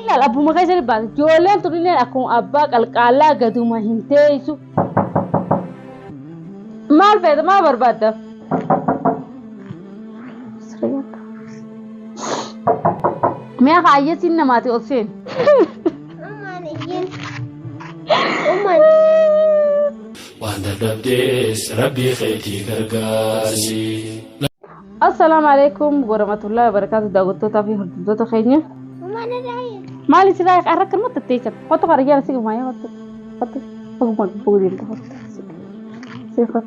لا أبو ما كيسر بعد جولين تقولين أكون أباك القالا قدوما هنتيسو ما الفائدة ما برباد ما قايتين نماتي أوسين وانا دبديس ربي خيتي غرغاسي السلام عليكم ورحمة الله وبركاته دعوتو تافي هردوتو خينيا ما لي سلاك أرك ما تتيجت خطو خارجيا نسيق مايا خطو بقول بقولين خطو سيخط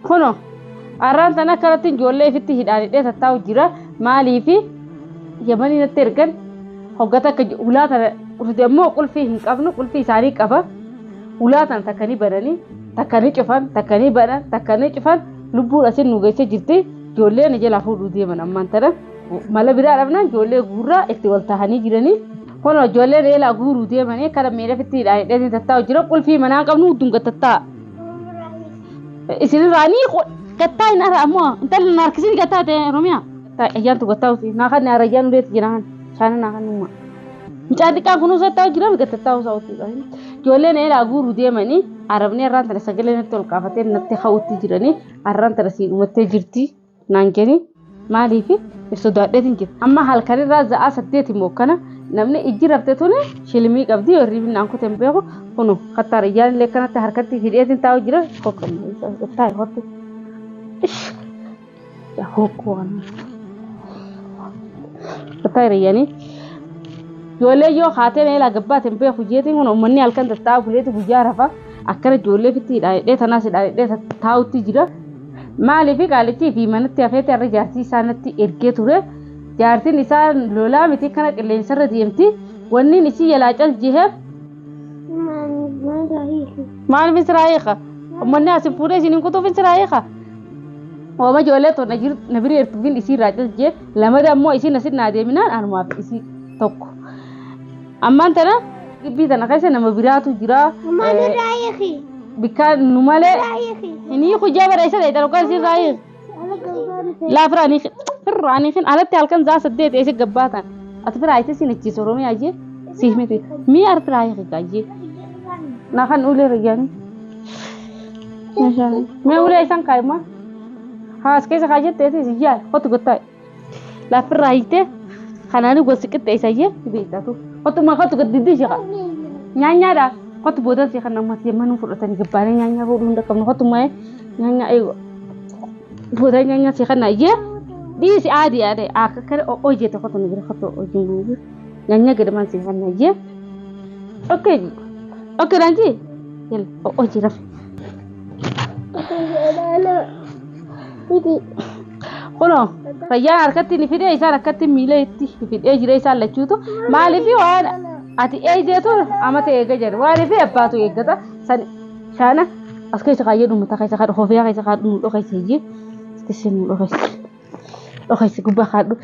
خنو أران تنا كرتين جولة في تهداني ده تتاو جرا ما لي في يمني نتركن هوجتا كجولات ردمو كل فيه كابنو كل فيه ساري كابا ولاتن تكني بدني تكني شوفان تكني بدن تكني شوفان لبور أصلا نوجيسة جرتي جولة نجى لافو رودي من أمان ترى مالا بيدا ربنا جولة غورا اكتوال تهاني جراني كنا جولة ريلا غور رودي مني كذا ميرا في تيرا ده تتا وجرا كل في منا كم نودون كتتا إسرائيل راني كتتا إن أراموا أنت الناركسين كتتا ده روميا تا أيام تو كتتا وسي ناخد نارجان وليت جيران شان ناخد نوما مجادي كان كنوز كتتا وجرا كتتا وساوتي جولة نيلا غور رودي مني عربني ران ترى سجلة نتول كافتين نتخوتي جراني عران ترى سيد متجرتي نانجني ما لي في السوداء ده تنجد أما هالكاري رازا أسدتي موكنا نمني إجرا بتتونه شلمي قبضي وريبي نانكو تنبيه كنو خطر رجال لكنا تحركتي في ديتين تاو جرا كوكم تاي هوتي إيش يا هوكوان تاي رياني جولة يو خاتين إلى قبّات تنبيه خجيتين كنو مني هالكن تتاو بليتي بجارفة أكره جولة في تي ده تناسي ده تاو تجرا ما لي في قالتي في منتي أفيت الرجال سانتي إركيتورة جارتي نسان لولا متى كانت اللي نسر ديمتي وني نسي يلاجل جهة ما في سرايخة ومن ناس فوري سنين كتو في سرايخة وما جولة نبري إرتبين إسي راجل جه لما ده مو إسي نسيت نادي منان أنا ما في إسي توك أما أنت نا بيتنا كيسة نما براتو جرا ما رايخي بكان نمالة إني خجّا بريسة ده تلو كان سير رايخ لا فراني خن على تالكن زا سدّيت إيش جبّاتن أتفرّ عايزة سينكّي سورمي أجي سيهمي تي مي أرت رايخ كأجي ناخن أولي رجاني ما أولي إيشان كايما هاس كيس خاجة تيسي سيجال خطو قطعي لا فرّ عايزة خنانو قصّكت تيسي أجي بيتا تو خطو ما خطو قدّي شقا نيانيا دا خطو بودا سي خنا ما سيمانو فرّتاني جبّاني نيانيا بودون دا كم خطو ماي نيانيا أيوة بودا نيانيا سي خنا أجي دي سي عادي عادي كده أوجي تخطو نجري خطو أوجي نجري نيانيا كده ما سي خنا أجي أوكي رانجي يلا أوجي رفي خلو فيا أركتي نفيدي إيسا أركتي ميلا يتي نفيدي أجري إيسا لچوتو ما لفي وانا أتي أيجيتو أما تيجي جر وانا في أباتو يجتا شانا أسكي سخايا نمو تخاي سخايا خوفيا خاي سخايا نمو خاي سيجي استسنو لو خاي سكوبا خادو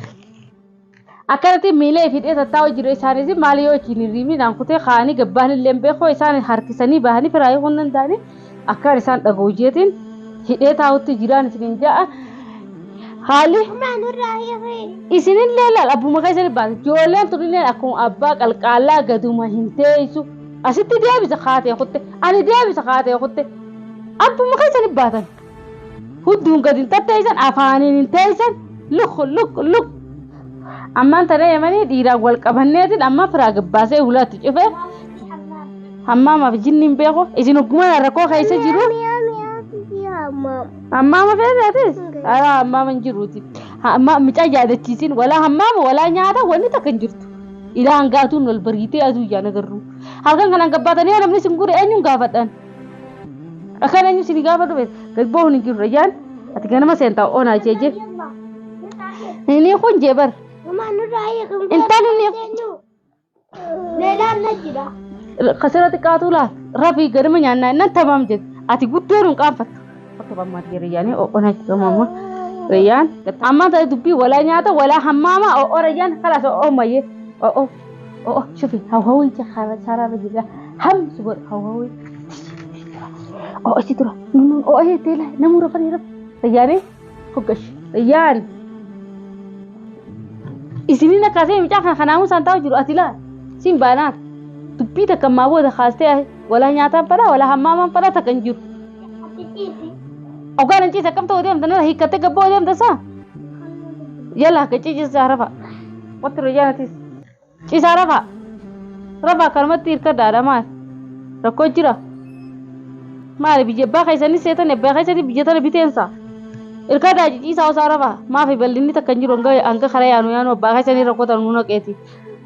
أكرتي ميلا يفيدي تتاو جري إيساني سي ماليو چيني ريمي نامكوتي خاني قبان اللمبي خو إيساني حركساني بهاني فراي خونن داني أكار إيسان دقوجيتين هيدي تاوتي جيران سنين جاء خالي إسنين ليلا أبو مكايسر بعد جولين تقولين أكون أباك القالا قدوما هنتيسو أستي ديابي سخاتي أخوتي أنا ديابي سخاتي أخوتي أبو مكايسر بعد هدون قدين تتيسن أفانين انتيسن لك أما أنت لا يمني ديرا والقبهنيتين أما فراغ باسي ولا تشوفه أما ما في جنين بيخو إذن حكومة ركو خيسة جيرو أما ما في ذاتيس أما من جيروتي أما متى تشيسين ولا همام ولا نيادا ولا تكنجرت إذا أنقاتون والبريتي أدو جانا قررو هالكان كان أنقباتني أنا مني سمكوري أنيو قافتان أكان أنيو سيني قافتو بيت قلبوه نجير رجال أتكلم ما سنتاو أنا جيجي ini khun jebar manu raya intan ini lela najira khasrat qatula rafi garmanya nan tamam jed ati gudderun qafat foto bamma yani ona mama riyan amma da dubbi wala nyata wala hammama o riyan khalas o maye o شوفي هوهوي شارع بجيجا هم سبور هوهوي ايش ترى نون ايه تيلا نمر فريرب رياني خوكش ريان isinina kasee mucaa kana kanaamu santaa jiru ati laa sin baanaat dubbii takka ammaa booda kaastee wala nyaataan fadhaa wala hammaamaan fadhaa takka hin jiru. Ogaan hin ciise akkam ta'uu deemta nala hiikkattee gabboo deemta saa yala akka ciisaa rafa watti rayyaanatis ciisaa rafa akkanumatti hirkadhaadha maal rakkoo jira maali biyya abbaa keessanii seetan abbaa keessanii biyya tana biteensa hirkadhaa ciisaa osaa rafa maafi bal'inni takka hin jiru hanga karaa yaanu abbaa keessanii rakkootan nuuna qeeti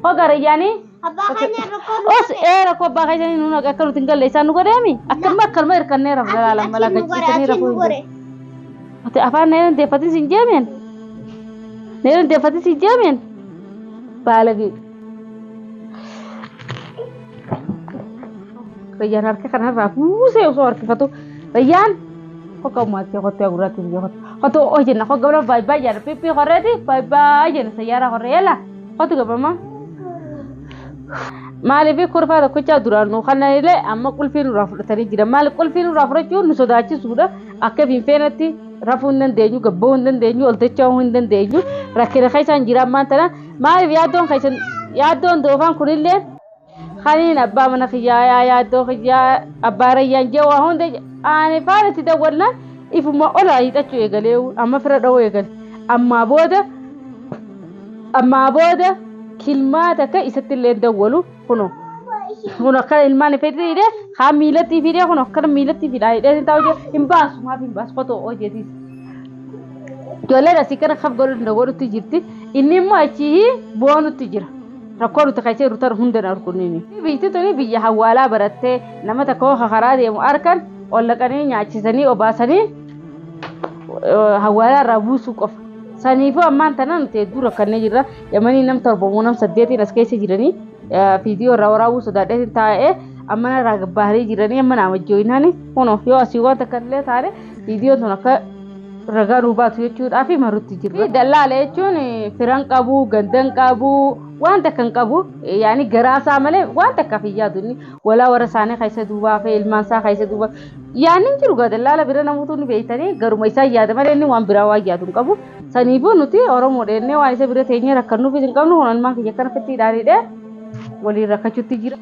hoga rayyaanii os rakkoo abbaa keessanii nuuna akka nuti hin galle isaan nu godheemi akkanuma hirkannee rafa galaalan mala gachiisanii rakkoo hin jiru ati afaan neeran deeffatin sin jeemeen neeran deeffatin sin jeemeen baalagi rayyaan harka kanarraa buusee osoo harkifatu rayyaan hoka umaatee hottee gurraatti biyya hotu hojenna hoga bira baay'ee jaara pipi horreeti baay'ee jenna sayyaara horree yala hotu gabama maaliif kurfaa tokkochaa duraan nu kananilee amma qulfii nurraa fudhatanii jira maali qulfii nurraa fudhachuun nu sodaachisuudha akka finfeenatti rafuu hin dandeenyu gabboo hin dandeenyu oltachuu hin dandeenyu rakkina keessaan jira ammaan tana maaliif yaaddoon doofaan kunillee خلينا أبا من خيايا يا دو خيا أبا ريان جوا هون ده أنا فارس تدورنا إفما أولا يتأشوا يقليو أما فرد أو يقل أما بودا كلماتك إستلين دولو هنو كان الماني فيدي ده خاميلتي فيدي هنو كان ميلتي فيدي ده تاوجه إمباس ما في إمباس فتو أوجي دي جولا رسيكنا خف قول نقول تجرتي إني ما أشيه بوانو تجرا rakkoon uti kaysee rutar hundan arkunini biitti tuni biyya hawaalaa barattee nama takka hakaraa deemu arkan ollaqanii nyaachisanii obaasanii hawaalaa irraa buusuu qofa saniifuu ammaan tana nuti hedduu rakkannee jirra yamanii nam torbamuu nam saddeetiin as keessa jiranii fiidiyoo irraa waraabuu sodaadheetiin taa'ee ammana irraa gabbaarii jiranii amma nama jooyinani kuno yoo asii waan takka illee taane fiidiyoon tun akka ragaa nuu baatu jechuudhaaf marutti jirra dallaala jechuun firan qabu gandan qabu wanta kan qabu yaani garaasaa malee wanta akka fiyyaaduni wala wara saanii keessa duubaa fi ilmaan isaa keessa duubaa yaani jiru dallaala bira namoota ni beeytanii garuma isaa yaada malee inni waan biraa waa yaadu qabu saniifuu nuti oromoo dheennee waan isa bira teenyee rakkannuuf hin qabnu kun ilmaan kiyya kana fitti dhaanidhe waliin rakkachuutti jira.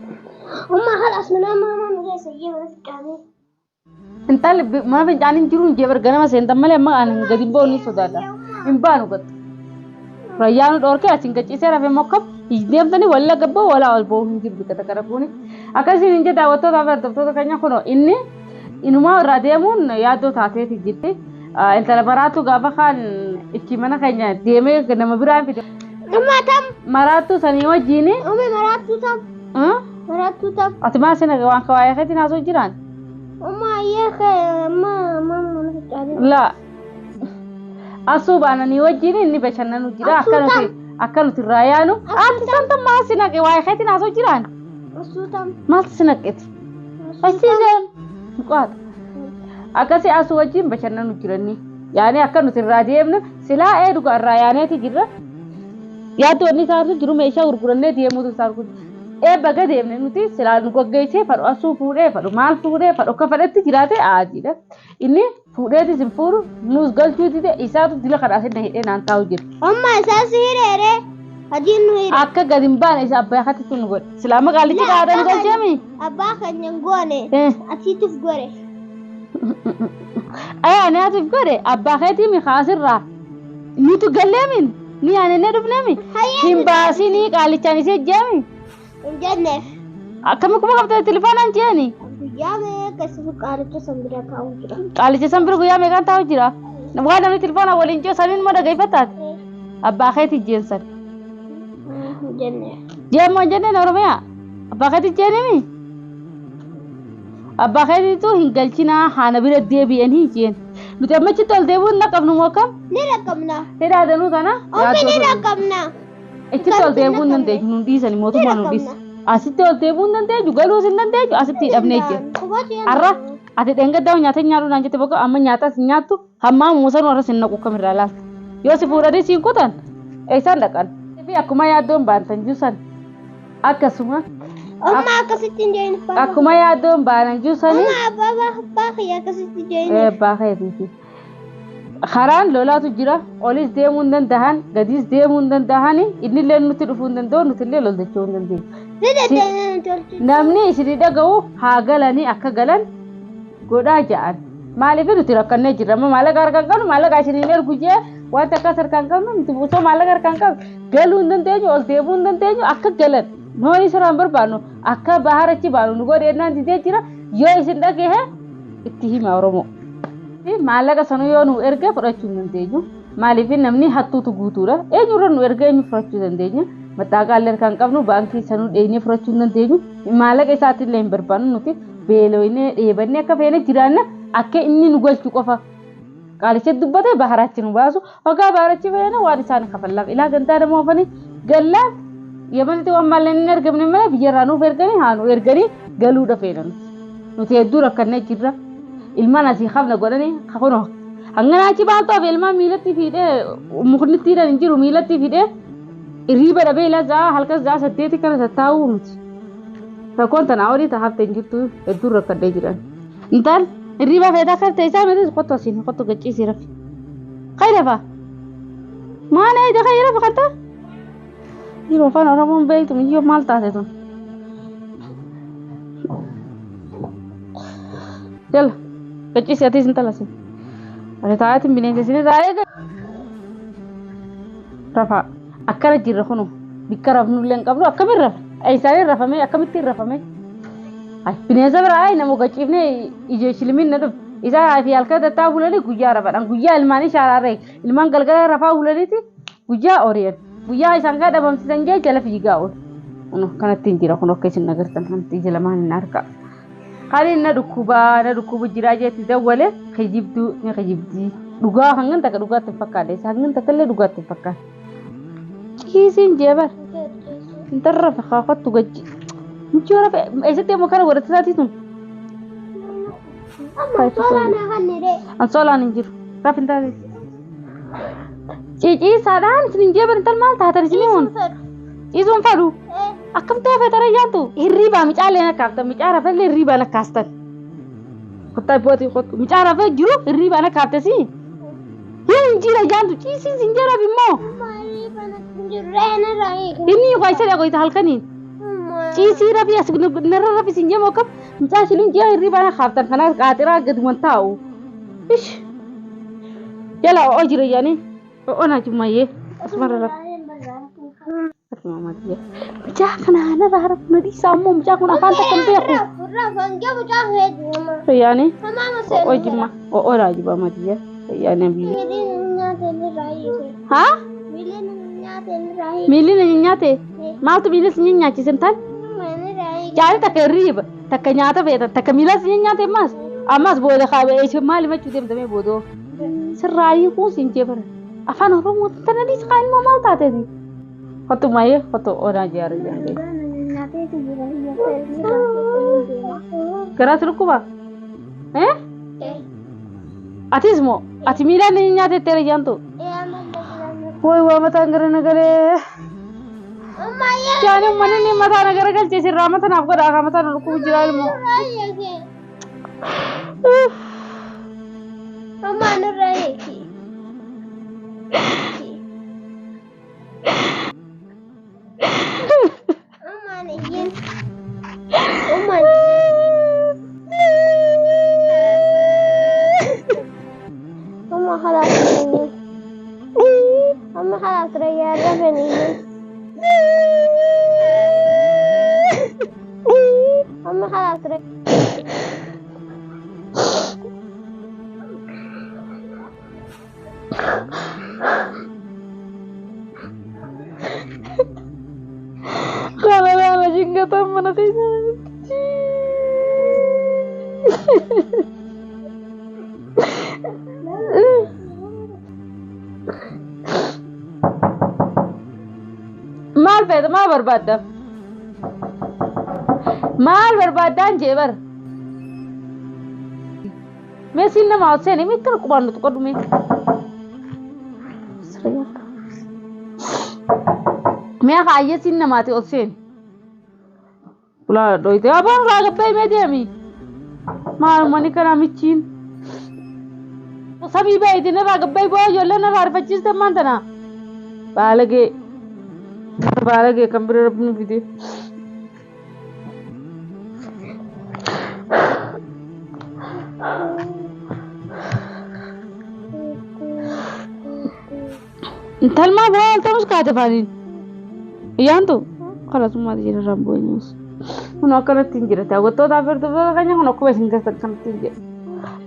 Umma halas mana mama nuti sayyee mana fidhaanii. Intalli mana fincaaniin jiru hin jeebar ganama seentan malee amma aan gadi boonni sodaadha hin baanu gad rayyaan dhoorkee asin gachiisee rafee mokkam deemtanii walla gabboo wala ol boo hin jiru biqilta karafuuni akkasiin hin jedha wattoota bardoftoota keenya kuno inni inumaa irraa deemuun yaaddoo taateeti jirti intala baraatu gaafa kaan ichi mana keenya deemee nama biraan fide maraattuu sanii wajjiini maraattuu tam ati maa sina waan kawaayee keetiin haasoo jiraan لا أصوب أنا نيوجيني إني بشرنا نجرا أكلوا ترايانو أنت ما سنك واي خيتي ناسو جيران ما سنكت أسيزن قاد أكاسي أسوجين بشرنا نجراني يعني أكلوا ترايانو سلا إيه دوكا رايانة تجرا يا تو إني سارو جرو ميشا ورقرنة ديه مودو سارو ee baga deemne nuti silaan goggeessee fadhu asuu fuudhee fadhu maal fuudhee fadhu akka fadhetti jiraate aadiidha inni fuudheetis hin fuudhu nuus galchuu dide isaatu dila kadhaase na hidhee naan taa'u jira. Amma isaa si hidheere hadiin nu hidhe. Akka gadi hin baane isa abbaa akkatti tun godhe silaa magaalichi qaadaan galcheemi. Abbaa keenya hin goone asiituuf gore. Ani atuuf godhe abbaa keetii mi kaasirraa nitu galleemin ni aanenne dhufneemi hin baasinii qaalichaan isee jeemi. Injennef. Akkami kuma qabda telefoonaan jeeni. Guyyaa meeqa si qaalicha sanbira taa'u jira. Qaalicha sanbira guyyaa meeqaan taa'u jira. Waan namni telefoona waliin jiru saniin ma dhaggeeffataat. Abbaa keetii jeensan. Injennef. Jeemoo jenneen Oromiyaa. Abbaa keetii jeenimi. Abbaa keetiitu hin galchinaa haana bira deebi'anii jeen. Nuti ammachi tol deebi'uun na qabnu moo kam? Ni rakkamna. Ni dhaadanuu kana. Oomishni ni rakkamna. Itti tol deebi'uun dandeenyu nu dhiisani mootummaa nu dhiisa. Asitti ol deebi'uun dandeenyu galuus hin dandeenyu asitti hidhamnee jira. Har'a ati dheengaddaa nyaata nyaadhu naan jette boqa amma nyaata si nyaattu hammaa muusan warra sin naqu kamirraa laata. Yoo si fuudhanii siin kutan eessaan dhaqan. Fi akkuma yaaddoon baantan juusan akkasuma. Amma akkasitti hin jeeni. Akkuma yaaddoon baanan juusanii. Amma abbaa kiyya akkasitti jeeni. Abbaa keetiiti. خران لولاatu jira olis deemuu hin danda'an gadis deemuu hin danda'an inni illee nuti dhufuu hin danda'u nuti illee loldachuu hin dandeenyu namni isin dhaga'u haa galanii akka galan godhaa ja'an maaliif nuti rakkannee jirra maallaqa harkaan qabnu maallaqa isin ergu jee wanta akkas harkaan qabnu nuti osoo maallaqa harkaan qabnu galuu hin dandeenyu ol deemuu hin dandeenyu akka galan nooni siraan barbaannu akka baharachi baanu nu godheennaan didee jira yoo isin dhaga'e itti hima oromoo maallaqa sanuu yoo nu erga fudhachuu hin dandeenyu maaliif namni hattuutu guutuudha eenyurra nu erga eenyu fudhachuu dandeenya mattaaqaallee kan qabnu baankii sanuu dheenyee fudhachuu hin dandeenyu maallaqa isaatti illee hin barbaannu nuti beelooyinee dheebannee akka feene jiraanna akka inni nu galchu qofa qaalicha dubbate baharachi nu baasu ogaa baharachi feene waan isaan kafallaaf ilaa gandaa namoo ofanii gallaan yamanitti waan maalleen hin ergamne malee biyyarraa nuuf erganii haa nu erganii galuudha feena nuti hedduu rakkannee jirra ilmaan asii qabna godhanii kakuno hanganaachi baantof ilmaan miilatti fiidhee muknittiidhaan hin jiru miilatti fiidhee irriiba dhabee ilaa zaa halkas zaa saddeeti kana tattaa'uu miti rakkoon tanaa olii tahaafte hin jirtu hedduu rakkadhee jiran intal irriiba feetaa kan ta'e isaa miti qotto asiin qotto gachiisii rafi qaydafa maana ija qayyi rafa kan ta'a yeroo afaan oromoon beektu miyyoo maal taate tun yalla gachiisii ati isin talasin ati taa'atiin bineensa isin taa'ee rafa akkana jirra kunu bikka rafnullee hin qabnu akkamiin rafa isaanii rafame akkamittiin rafame bineensa biraa nama gachiifne ija shilimiin na dhufu isaa fi halkan tattaa bulanii guyyaa rafadhaan guyyaa ilmaanii shaaraarree ilmaan galgala rafaa bulaniiti guyyaa oriyan guyyaa isaan kaa dhabamsiisan jee jala fiigaa oolu kanattiin jira kun akka isin agartan kanatti ija lamaan hin harka hali na dhukuba jiraa jeetti dawwale kijibduu ni kijibdii dhugaa hangan takka dhugaatti fakkaate hangan takka illee dhugaatti fakkaate ciisiin jeebar intarra fakkaatu gaji mucii rafa eessatti ammoo kana godhatte taati tun ansolaan hin jiru raf hin taate ciiciisaadhaan isin hin jeebar intal maal taatan isin himuun ciisuun fadhu akkam ta'e feetara yaantu hirriibaa micaalee nakkaaftan micaa rafallee hirriibaa nakkaastan kottaa booti micaa rafee jiru hirriibaa nakkaafte si hin jira yaantu ciisiin sin jira bimmoo inni yuukaa isa dhagoyta halkaniin ciisii rafi as narra rafi sin jemoo kam micaa shilin jira hirriibaa nakkaaftan kanaas qaaxiraa gaduman taa'u ish yala oo jira yaani ona jummayyee asmarra rafi mama dia macam kenapa harap nadi sama macam aku nak pantas sampai aku ya ni oh jema oh lagi mama dia ya ni ha milih nyate mal tu milih nyate sentan jadi tak kerib tak nyata beta tak milih nyate mas amas boleh khabe isu mal macam tu dem bodoh serai pun sinje ber apa orang mau tadi sekarang mau mal tak tadi foto maya foto orang jari yang deh. Keras ruku ba? Atismo, atimila ni nyate tere jantu. Woi wah mata negara. Jangan mana ni mata negara kan ciri ramatan apa dah ramatan ruku jiral mo. Mana rai? Mama halal terayar apa ni? Mama halal terayar. Kalau jingga teman nanti. माल पैदा माल बर्बादा जेवर मैं सिन्ना माउस से नहीं मैं कर कुबान तो कर मैं खाइए सिन्ना माते उससे पुला डोइते अब हम लाग पे मैं दे मी मार मनी करा मी चीन sabii baay'ee narraa gabbaa'ee bu'aa ijoollee narraa rifachiiste maantana baalagee kan bira rabbi nu fide. Talma bu'aa altamus kaate faaniin yaantu kalasummaa jira ramboonyus kun akkanatti hin jira daawwattoota afirtoota keenya kun akkuma isin keessan kanatti hin jira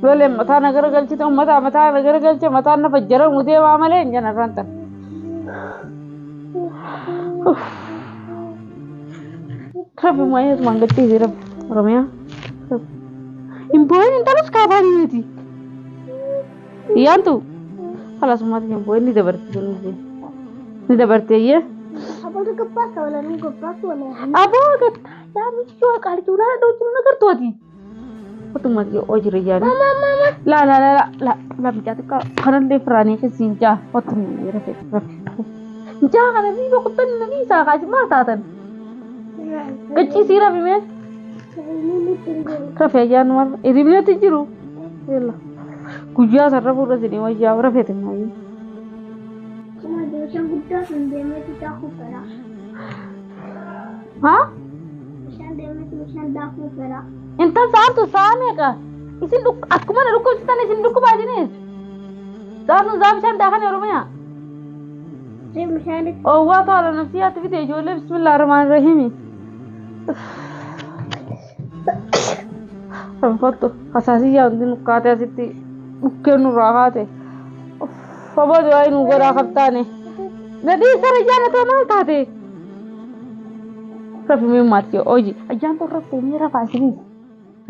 loolee mataa nagara galchite ummata mataa nagara galche mataa na fajjara mudee waa malee hin janarraan tan Rabbi maayes mangatti jira Oromiyaa hin bu'een hin talas kaafaanii miti yaantu kalasummaa hin bu'een ni dabarte ye Apa tu kepas wala ni kepas wala. Abo kata ya mijo kali tu lah do cuma nagar tu ati. Betul mati ojir ya ni. La bicara tu kanan de frani ke sinja. Betul ni rafi. Jangan ni aku tu ni bisa kasih mata tan. Kecil sih rafi me. Rafi aja nuar. Ini bila tu jiru. Yalla. Kuja sarra pura sini wajah rafi tu ni. Macam budak sendiri kita aku pera. Hah? Macam daku pera. Intan saat tu sana ka. Isin duk aku mana duk kita ni isin duk baca ni. Saat macam dah kan Oromia. Saya macam Oh wah tu ala nasihat kita jual Bismillahirrahmanirrahim. Sampai tu kasasi ya undi nukate asiti nukke nurahate. Papa tu ay nugara kapta ni. Nadi sare jana tu mana kate. Rafi में मार के ओजी अजान तो रखो मेरा फासली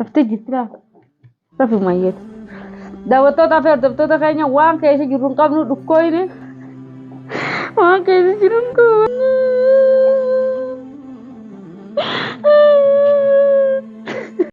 रखते जितना रफी माये दावत तो फिर दब तो कहीं वहाँ कैसे जुर्म का अपने रुको ही नहीं वहाँ कैसे जुर्म को